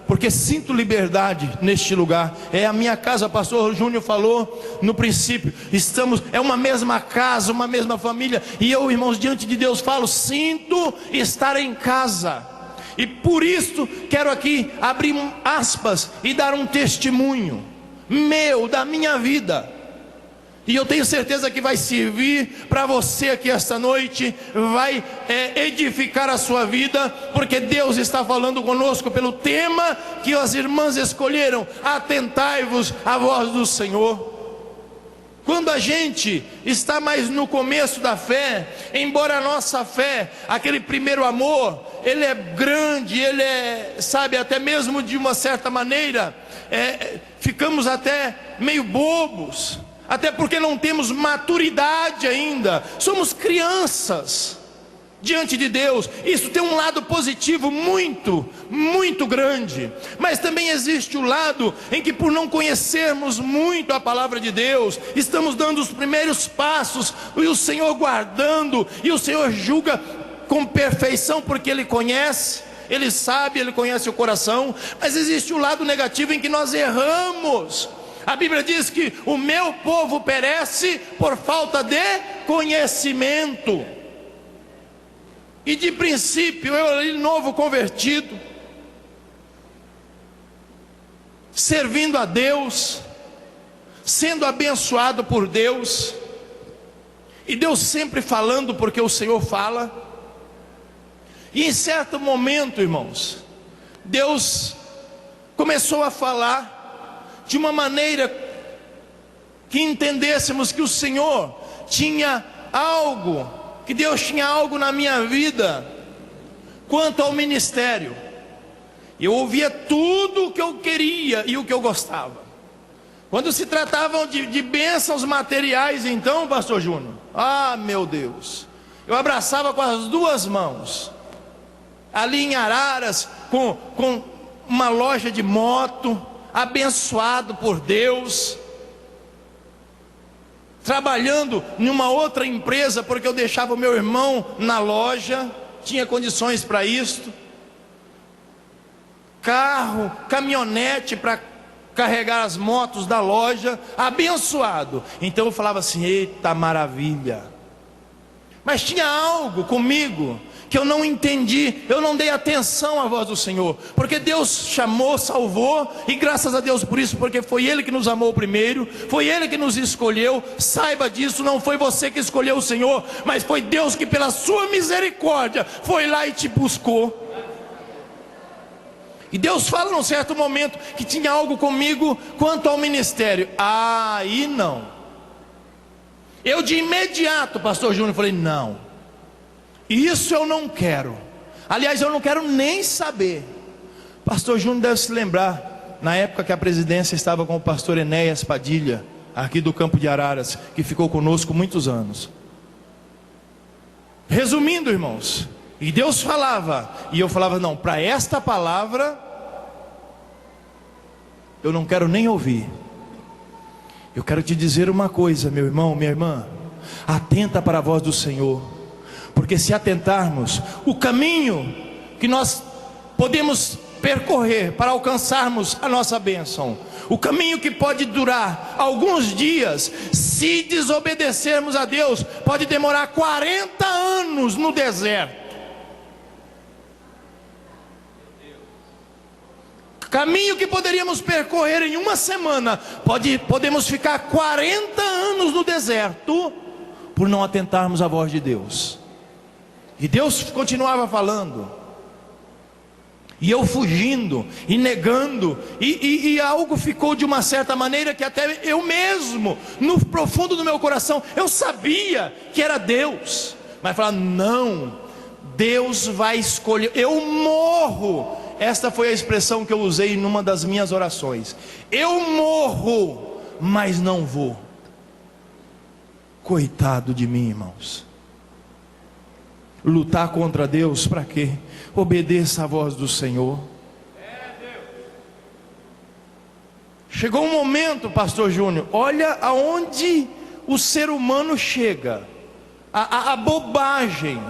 porque sinto liberdade neste lugar. É a minha casa, o pastor Júnior falou no princípio. É uma mesma casa, uma mesma família. E eu, irmãos, diante de Deus falo, sinto estar em casa. E por isso quero aqui abrir aspas e dar um testemunho meu, da minha vida. E eu tenho certeza que vai servir para você aqui esta noite, vai edificar a sua vida, porque Deus está falando conosco pelo tema que as irmãs escolheram: atentai-vos à voz do Senhor. Quando a gente está mais no começo da fé, embora a nossa fé, aquele primeiro amor, ele é grande, ele é, sabe, até mesmo de uma certa maneira, ficamos até meio bobos, até porque não temos maturidade ainda, somos crianças diante de Deus. Isso tem um lado positivo muito, muito grande, mas também existe o lado em que, por não conhecermos muito a palavra de Deus, estamos dando os primeiros passos, e o Senhor guardando, e o Senhor julga com perfeição, porque Ele conhece, Ele sabe, Ele conhece o coração. Mas existe o lado negativo em que nós erramos. A Bíblia diz que o meu povo perece por falta de conhecimento. E de princípio, eu ali novo convertido, servindo a Deus, sendo abençoado por Deus, e Deus sempre falando, porque o Senhor fala. E em certo momento, irmãos, Deus começou a falar de uma maneira que entendêssemos que o Senhor tinha algo, que Deus tinha algo na minha vida quanto ao ministério. Eu ouvia tudo o que eu queria e o que eu gostava. Quando se tratavam de bênçãos materiais, então, pastor Júnior, meu Deus, eu abraçava com as duas mãos. Ali em Araras, com uma loja de moto, abençoado por Deus, trabalhando em uma outra empresa, porque eu deixava o meu irmão na loja, tinha condições para isso, carro, caminhonete para carregar as motos da loja, abençoado. Então eu falava assim: eita maravilha. Mas tinha algo comigo que eu não entendi, eu não dei atenção à voz do Senhor, porque Deus chamou, salvou, e graças a Deus por isso, porque foi Ele que nos amou primeiro, foi Ele que nos escolheu. Saiba disso, não foi você que escolheu o Senhor, mas foi Deus que pela sua misericórdia foi lá e te buscou. E Deus fala num certo momento que tinha algo comigo quanto ao ministério. Aí não. Eu de imediato, pastor Júnior, falei: não, isso eu não quero. Aliás, eu não quero nem saber. Pastor Júnior deve se lembrar, na época que a presidência estava com o pastor Enéas Padilha, aqui do Campo de Araras, que ficou conosco muitos anos. Resumindo, irmãos, e Deus falava, e eu falava: não, para esta palavra eu não quero nem ouvir. Eu quero te dizer uma coisa, meu irmão, minha irmã, atenta para a voz do Senhor, porque se atentarmos, o caminho que nós podemos percorrer para alcançarmos a nossa bênção, o caminho que pode durar alguns dias, se desobedecermos a Deus, pode demorar 40 anos no deserto. Caminho que poderíamos percorrer em uma semana, podemos ficar 40 anos no deserto, por não atentarmos à voz de Deus. E Deus continuava falando, e eu fugindo, e negando, e algo ficou de uma certa maneira, que até eu mesmo, no profundo do meu coração, eu sabia que era Deus, mas falava: não, Deus vai escolher, eu morro. Esta foi a expressão que eu usei numa das minhas orações: eu morro, mas não vou. Coitado de mim, irmãos. Lutar contra Deus para quê? Obedeça a voz do Senhor. Chegou um momento, pastor Júnior, olha aonde o ser humano chega, a bobagem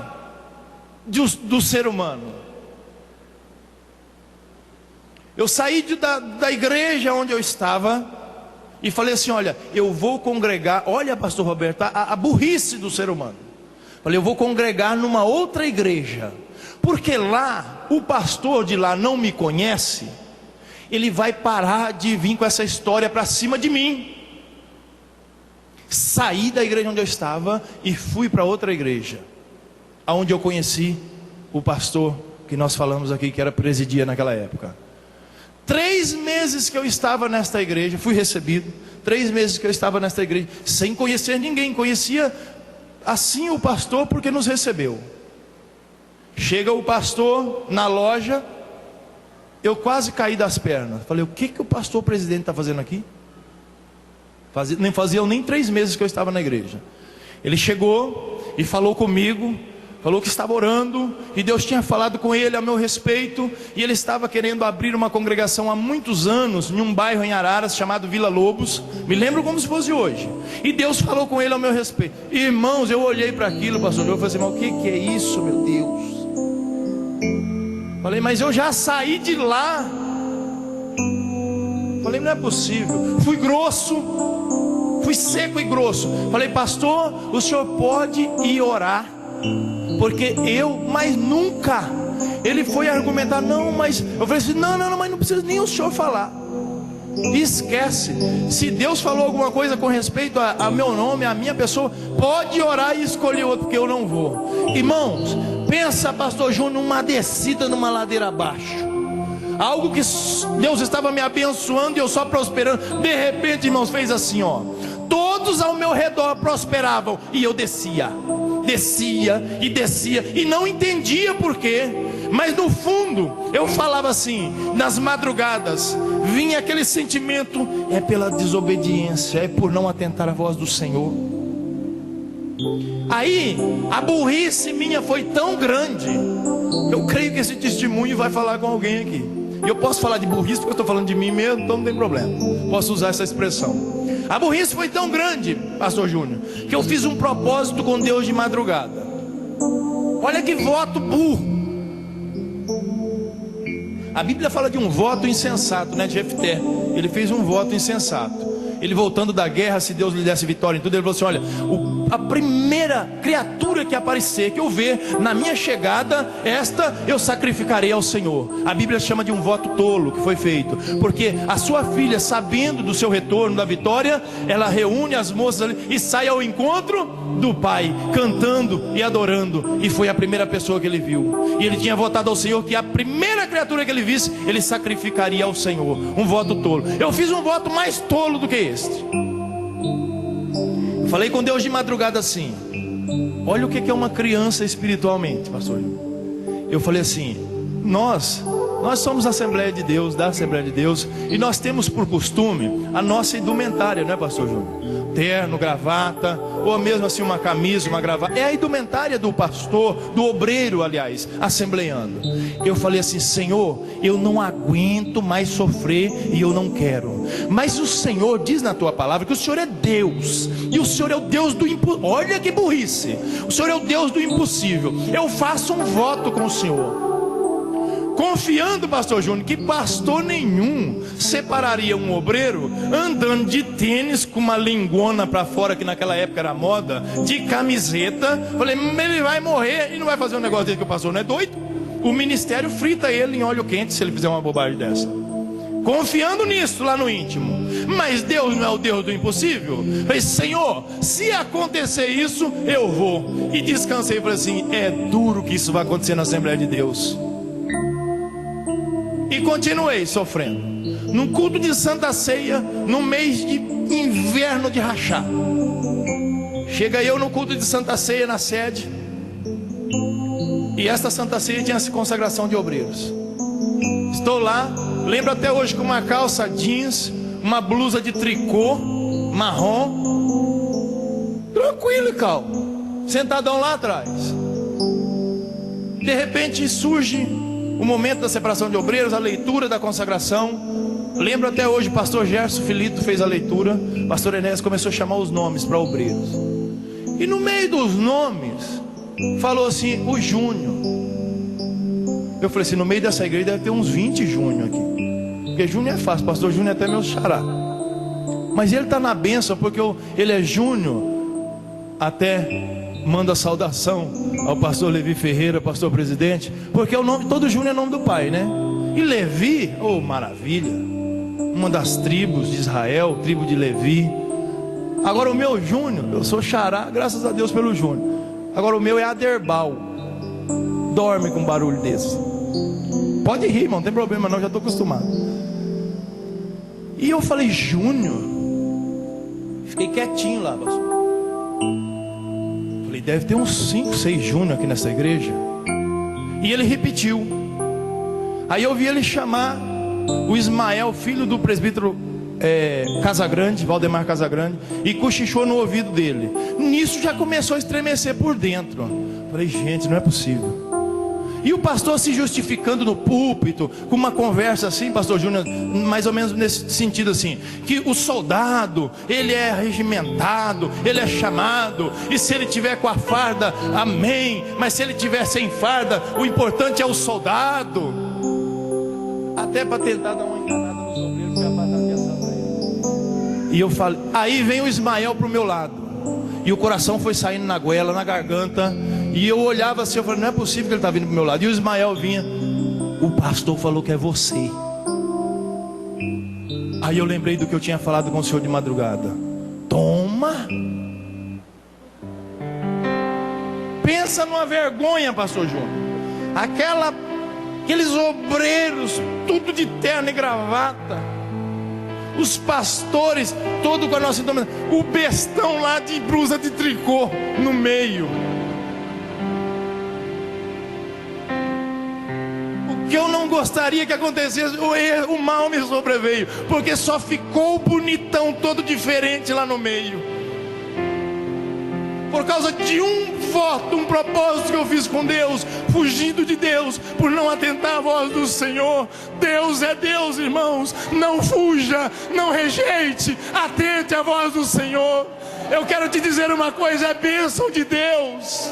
do ser humano. Eu saí da igreja onde eu estava e falei assim: olha, eu vou congregar. Olha, pastor Roberto, a burrice do ser humano. Falei: eu vou congregar numa outra igreja, porque lá, o pastor de lá não me conhece, ele vai parar de vir com essa história para cima de mim. Saí da igreja onde eu estava e fui para outra igreja, aonde eu conheci o pastor que nós falamos aqui, que era presidia naquela época. 3 meses que eu estava nesta igreja, fui recebido. 3 meses que eu estava nesta igreja, sem conhecer ninguém, conhecia assim o pastor, porque nos recebeu. Chega o pastor na loja, eu quase caí das pernas. Falei: o que o pastor presidente está fazendo aqui? Nem faziam nem 3 meses que eu estava na igreja. Ele chegou e falou comigo, falou que estava orando, e Deus tinha falado com ele a meu respeito, e ele estava querendo abrir uma congregação há muitos anos, em um bairro em Araras, chamado Vila Lobos. Me lembro como se fosse hoje. E Deus falou com ele ao meu respeito. Irmãos, eu olhei para aquilo, pastor, eu falei assim: mas o que é isso, meu Deus? Falei: mas eu já saí de lá. Falei: não é possível. Fui grosso, fui seco e grosso. Falei: pastor, o senhor pode ir orar, porque mas nunca. Ele foi argumentar: não, mas eu falei assim: não, mas não precisa nem o senhor falar. Esquece. Se Deus falou alguma coisa com respeito a meu nome, a minha pessoa, pode orar e escolher outro, porque eu não vou. Irmãos, pensa, pastor Júnior, numa descida numa ladeira abaixo, algo que Deus estava me abençoando e eu só prosperando. De repente, irmãos, fez assim, ó. Todos ao meu redor prosperavam e eu descia e não entendia por quê. Mas no fundo eu falava assim, nas madrugadas vinha aquele sentimento: é pela desobediência, é por não atentar à voz do Senhor. Aí a burrice minha foi tão grande, eu creio que esse testemunho vai falar com alguém aqui. E eu posso falar de burrice porque eu estou falando de mim mesmo, então não tem problema, posso usar essa expressão. A burrice foi tão grande, pastor Júnior, que eu fiz um propósito com Deus de madrugada. Olha que voto burro. A Bíblia fala de um voto insensato, né, de Jefté. Ele fez um voto insensato. Ele voltando da guerra, se Deus lhe desse vitória em tudo, ele falou assim: olha, a primeira criatura que aparecer, que eu ver na minha chegada, esta eu sacrificarei ao Senhor. A Bíblia chama de um voto tolo que foi feito, porque a sua filha, sabendo do seu retorno, da vitória, ela reúne as moças ali e sai ao encontro do pai, cantando e adorando. E foi a primeira pessoa que ele viu. E ele tinha votado ao Senhor que a primeira criatura que ele visse, ele sacrificaria ao Senhor. Um voto tolo. Eu fiz um voto mais tolo do que este. Falei com Deus de madrugada assim: olha o que é uma criança espiritualmente, pastor. Eu falei assim: nós somos a Assembleia de Deus, da Assembleia de Deus, e nós temos por costume a nossa indumentária, não é, pastor Júnior? Terno, gravata, ou mesmo assim uma camisa, uma gravata. É a indumentária do pastor, do obreiro, aliás, assembleando. Eu falei assim: Senhor, eu não aguento mais sofrer e eu não quero. Mas o Senhor diz na tua palavra que o Senhor é Deus, e o Senhor é o Deus do impossível. Olha que burrice! O Senhor é o Deus do impossível. Eu faço um voto com o Senhor, confiando, pastor Júnior, que pastor nenhum separaria um obreiro andando de tênis com uma lingona para fora, que naquela época era moda, de camiseta. Falei: ele vai morrer e não vai fazer um negócio desse, que o pastor não é doido. O ministério frita ele em óleo quente se ele fizer uma bobagem dessa. Confiando nisso lá no íntimo. Mas Deus não é o Deus do impossível. Falei: Senhor, se acontecer isso, eu vou. E descansei e falei assim: é duro que isso vai acontecer na Assembleia de Deus. E continuei sofrendo. Num culto de Santa Ceia, no mês de inverno de rachar. Chega eu no culto de Santa Ceia na sede. E esta Santa Ceia tinha essa consagração de obreiros. Estou lá, lembro até hoje, com uma calça jeans, uma blusa de tricô marrom, tranquilo e calmo, sentadão lá atrás. De repente surge o momento da separação de obreiros, a leitura da consagração. Lembro até hoje, o pastor Gerson Filito fez a leitura. O pastor Enéas começou a chamar os nomes para obreiros. E no meio dos nomes, falou assim: o Júnior. Eu falei assim: no meio dessa igreja deve ter uns 20 Júnior aqui. Porque Júnior é fácil, pastor Júnior é até meu xará. Mas ele está na bênção, porque ele é Júnior. Até manda saudação ao pastor Levi Ferreira, pastor presidente, porque o nome, todo Júnior é nome do pai, né? E Levi, oh maravilha, uma das tribos de Israel, tribo de Levi. Agora o meu Júnior, eu sou xará, graças a Deus pelo Júnior. Agora o meu é Aderbal. Dorme com um barulho desse. Pode rir, irmão, não tem problema não, já estou acostumado. E eu falei: Júnior. Fiquei quietinho lá, pastor. Falei: deve ter uns 5, 6 Júnior aqui nessa igreja. E ele repetiu. Aí eu vi ele chamar o Ismael, filho do presbítero Casagrande, Valdemar Casagrande, e cochichou no ouvido dele. Nisso já começou a estremecer por dentro. Falei: gente, não é possível. E o pastor se justificando no púlpito, com uma conversa assim, pastor Júnior, mais ou menos nesse sentido assim, que o soldado, ele é regimentado, ele é chamado, e se ele tiver com a farda, amém, mas se ele tiver sem farda, o importante é o soldado. Até para tentar dar uma enganada nos obreiros, que a batata assada. E eu falei, aí vem o Ismael para o meu lado, e o coração foi saindo na goela, na garganta. E eu olhava assim, eu falei: não é possível que ele está vindo para o meu lado. E o Ismael vinha: o pastor falou que é você. Aí eu lembrei do que eu tinha falado com o senhor de madrugada. Toma! Pensa numa vergonha, pastor Júnior. Aqueles obreiros, tudo de terno e gravata. Os pastores, todo com a nossa indumentaria. O bestão lá de blusa de tricô no meio. Que eu não gostaria que acontecesse, o mal me sobreveio, porque só ficou o bonitão todo diferente lá no meio, por causa de um voto, um propósito que eu fiz com Deus, fugindo de Deus, por não atentar à voz do Senhor. Deus é Deus, irmãos, não fuja, não rejeite, atente à voz do Senhor. Eu quero te dizer uma coisa: é bênção de Deus.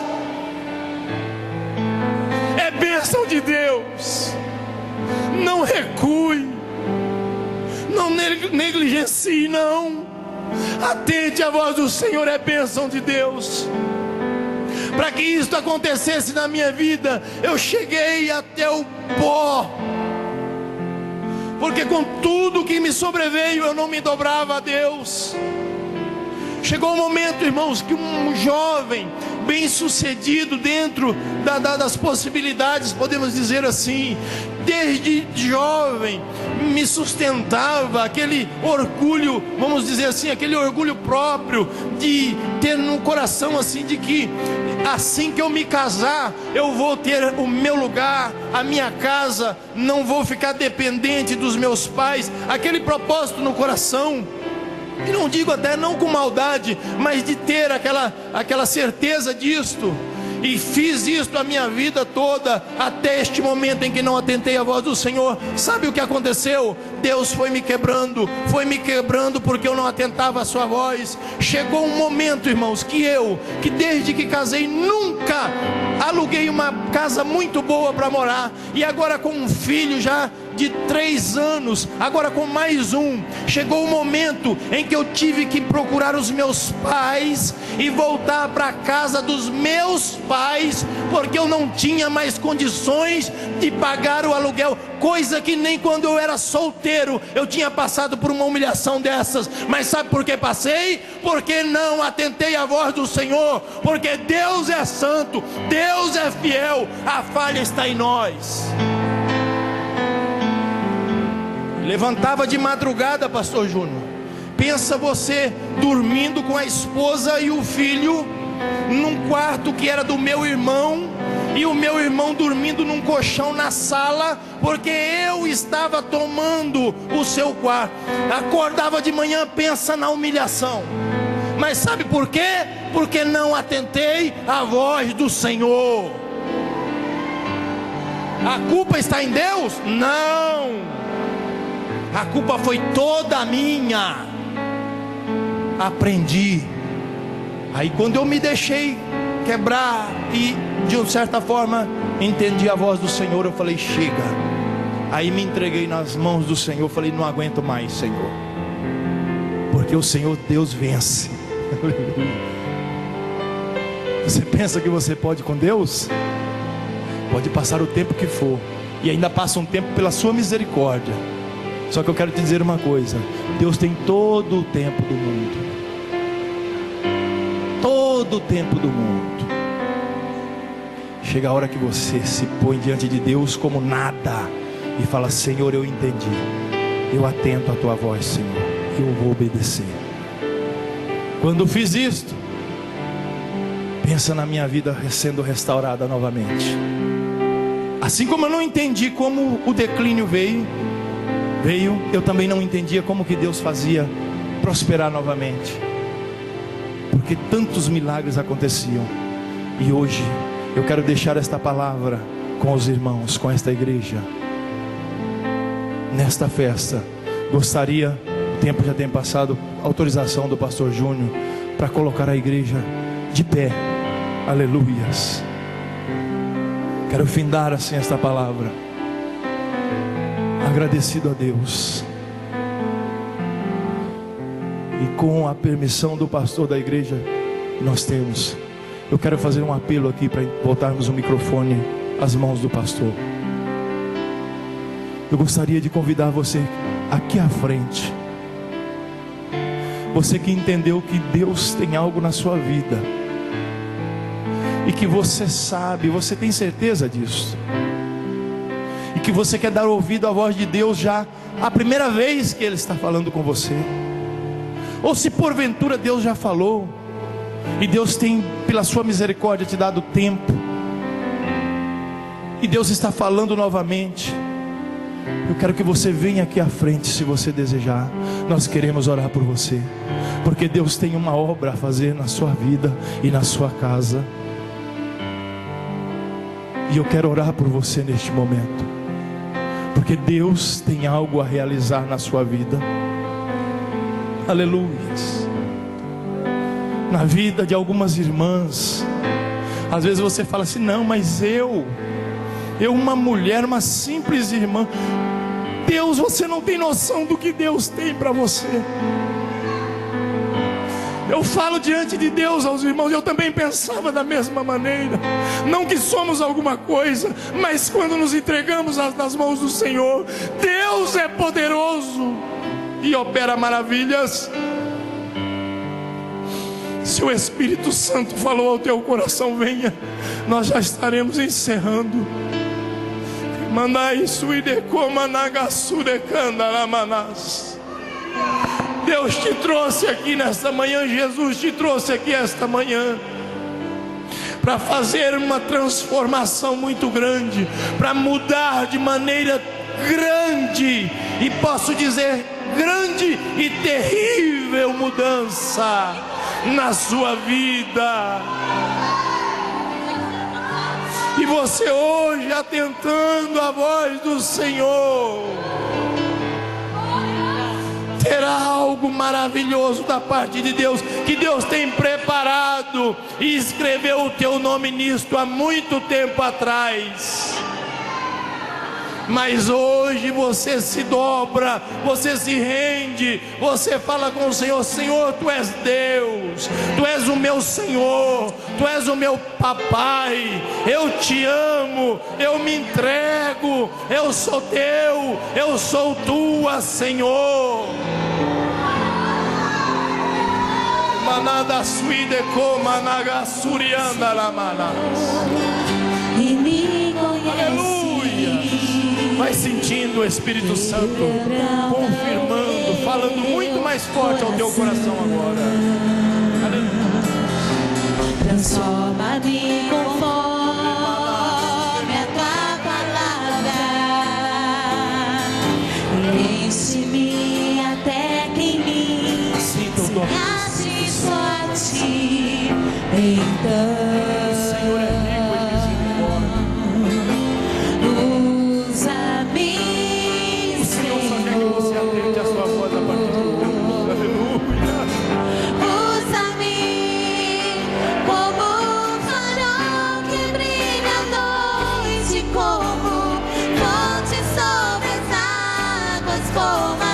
É bênção de Deus. Não recue, não negligencie, não. Atente à voz do Senhor, é bênção de Deus. Para que isso acontecesse na minha vida, eu cheguei até o pó, porque com tudo que me sobreveio, eu não me dobrava a Deus. Chegou um momento, irmãos, que um jovem bem sucedido dentro das possibilidades, podemos dizer assim, desde jovem me sustentava aquele orgulho, vamos dizer assim, aquele orgulho próprio de ter no coração assim, de que assim que eu me casar, eu vou ter o meu lugar, a minha casa, não vou ficar dependente dos meus pais, aquele propósito no coração. E não digo até não com maldade, mas de ter aquela certeza disto. E fiz isto a minha vida toda, até este momento em que não atentei à voz do Senhor. Sabe o que aconteceu? Deus foi me quebrando porque eu não atentava à sua voz. Chegou um momento, irmãos, que desde que casei nunca aluguei uma casa muito boa para morar. E agora com um filho já de 3 anos, agora com mais um, chegou o momento em que eu tive que procurar os meus pais e voltar para a casa dos meus pais, porque eu não tinha mais condições de pagar o aluguel, coisa que nem quando eu era solteiro eu tinha passado por uma humilhação dessas. Mas sabe por que passei? Porque não atentei à voz do Senhor, porque Deus é santo, Deus é fiel, a falha está em nós. Levantava de madrugada, pastor Júnior, pensa você dormindo com a esposa e o filho num quarto que era do meu irmão, e o meu irmão dormindo num colchão na sala, porque eu estava tomando o seu quarto. Acordava de manhã, pensa na humilhação. Mas sabe por quê? Porque não atentei à voz do Senhor. A culpa está em Deus? Não, a culpa foi toda minha. Aprendi. Aí quando eu me deixei quebrar e de uma certa forma entendi a voz do Senhor, eu falei: chega. Aí me entreguei nas mãos do Senhor, falei: não aguento mais, Senhor, porque o Senhor Deus vence. Você pensa que você pode com Deus? Pode passar o tempo que for, e ainda passa um tempo pela sua misericórdia. Só que eu quero te dizer uma coisa: Deus tem todo o tempo do mundo. Todo o tempo do mundo. Chega a hora que você se põe diante de Deus como nada e fala: Senhor, eu entendi, eu atento à tua voz, Senhor, eu vou obedecer. Quando fiz isto, pensa na minha vida sendo restaurada novamente. Assim como eu não entendi como o declínio veio, eu também não entendia como que Deus fazia prosperar novamente, porque tantos milagres aconteciam. E hoje eu quero deixar esta palavra com os irmãos, com esta igreja. Nesta festa, gostaria, o tempo já tem passado, autorização do pastor Júnior, para colocar a igreja de pé. Aleluias. Quero findar assim esta palavra, agradecido a Deus. E com a permissão do pastor da igreja que nós temos, eu quero fazer um apelo aqui para voltarmos o microfone às mãos do pastor. Eu gostaria de convidar você aqui à frente. Você que entendeu que Deus tem algo na sua vida, e que você sabe, você tem certeza disso, e que você quer dar ouvido à voz de Deus já a primeira vez que Ele está falando com você. Ou se porventura Deus já falou, e Deus tem pela sua misericórdia te dado tempo, e Deus está falando novamente, eu quero que você venha aqui à frente se você desejar. Nós queremos orar por você, porque Deus tem uma obra a fazer na sua vida e na sua casa. E eu quero orar por você neste momento, porque Deus tem algo a realizar na sua vida. Aleluia. Na vida de algumas irmãs, às vezes você fala assim: não, mas eu uma mulher, uma simples irmã. Deus, você não tem noção do que Deus tem para você. Eu falo diante de Deus aos irmãos, eu também pensava da mesma maneira. Não que somos alguma coisa, mas quando nos entregamos nas mãos do Senhor, Deus é poderoso e opera maravilhas. Se o Espírito Santo falou ao teu coração, venha, nós já estaremos encerrando. Deus te trouxe aqui nesta manhã, Jesus te trouxe aqui esta manhã para fazer uma transformação muito grande, para mudar de maneira grande, e posso dizer grande e terrível mudança na sua vida. E você hoje, atentando à voz do Senhor, terá algo maravilhoso da parte de Deus, que Deus tem preparado e escreveu o teu nome nisto há muito tempo atrás. Mas hoje você se dobra, você se rende, você fala com o Senhor: Senhor, Tu és Deus, Tu és o meu Senhor, Tu és o meu papai, eu te amo, eu me entrego, eu sou teu, eu sou tua, Senhor. Manada suide coma nagasurianda la manas. Aleluia. Vai sentindo o Espírito Santo confirmando, falando muito mais forte ao teu coração agora. Aleluia. Transforma-me conforme a tua palavra, enche-me até que em mim se ache só a ti. Então Senhor é rico em misericórdia. Atende a sua voz a partir de Jesus. Aleluia. Usa-me como um farol que brilha à noite, como fonte sobre as águas, como